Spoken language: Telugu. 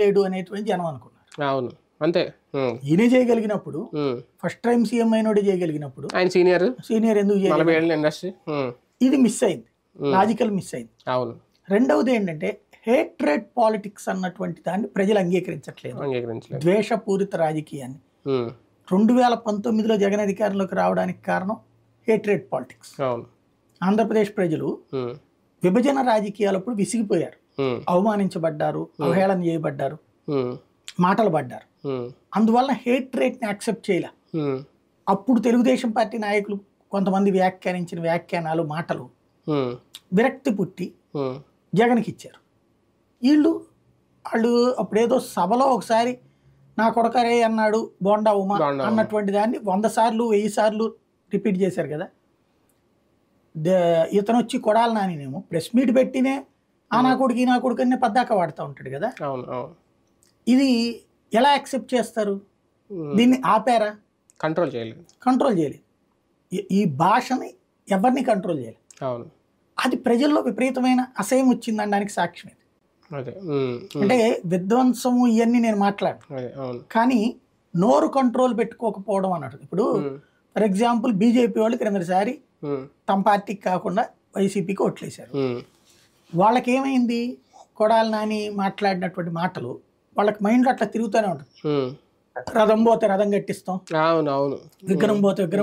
లేడు అనేటువంటి జనం అనుకున్నారు. అవును అంతే. ఈయనే చేయగలిగినప్పుడు ఫస్ట్ టైం సీఎం అయినోడే చేయగలిగినప్పుడు ఆయన సీనియర్ ఎందుకు చేయగలిగారు? ఇండస్ట్రీ ఇది మిస్ అయింది, లాజికల్ మిస్ అయింది. అవును. రెండవది ఏంటంటే హేట్రేట్ పాలిటిక్స్ అన్నటువంటి దాన్ని ప్రజలు అంగీకరించట్లేదు, ద్వేషపూరిత రాజకీయాన్ని. 2019లో జగన్ అధికారంలోకి రావడానికి కారణం హేట్రేట్ పాలిటిక్స్. ఆంధ్రప్రదేశ్ ప్రజలు విభజన రాజకీయాలప్పుడు విసిగిపోయారు, అవమానించబడ్డారు, అవహేళన చేయబడ్డారు, మాటలు పడ్డారు. అందువల్ల హేట్రేట్ని యాక్సెప్ట్ చేయలే. అప్పుడు తెలుగుదేశం పార్టీ నాయకులు కొంతమంది వ్యాఖ్యానించిన వ్యాఖ్యానాలు, మాటలు విరక్తి పుట్టి జగన్కి ఇచ్చారు. వాళ్ళు అప్పుడేదో సభలో ఒకసారి నా కొడకరే అన్నాడు బోండా ఉమా అన్నటువంటి దాన్ని 100 సార్లు 1000 సార్లు రిపీట్ చేశారు కదా. ఇతను వచ్చి కొడాలి నానినేమో ప్రెస్ మీట్ పెట్టినే ఆ నా కొడుకు అనే పద్దాక వాడుతూ ఉంటాడు కదా. ఇది ఎలా యాక్సెప్ట్ చేస్తారు? దీన్ని ఆపారా? కంట్రోల్ చేయలేదు. ఈ భాషని ఎవరిని కంట్రోల్ చేయలేదు. అది ప్రజల్లో విపరీతమైన అసహ్యం వచ్చిందనడానికి సాక్ష్యం ఇది. అంటే విధ్వంసము ఇవన్నీ నేను మాట్లాడాను, కానీ నోరు కంట్రోల్ పెట్టుకోకపోవడం అన్నట్టు. ఇప్పుడు ఫర్ ఎగ్జాంపుల్ బీజేపీ వాళ్ళు క్రిందసారి తమ పార్టీకి కాకుండా వైసీపీకి ఓట్లేశారు. వాళ్ళకి ఏమైంది? కొడాలి నాని మాట్లాడినటువంటి మాటలు వాళ్ళకి మైండ్లో అట్లా తిరుగుతూనే ఉంటుంది. రథం పోతే రథం కట్టిస్తాం, విగ్రహం పోతే విగ్రహం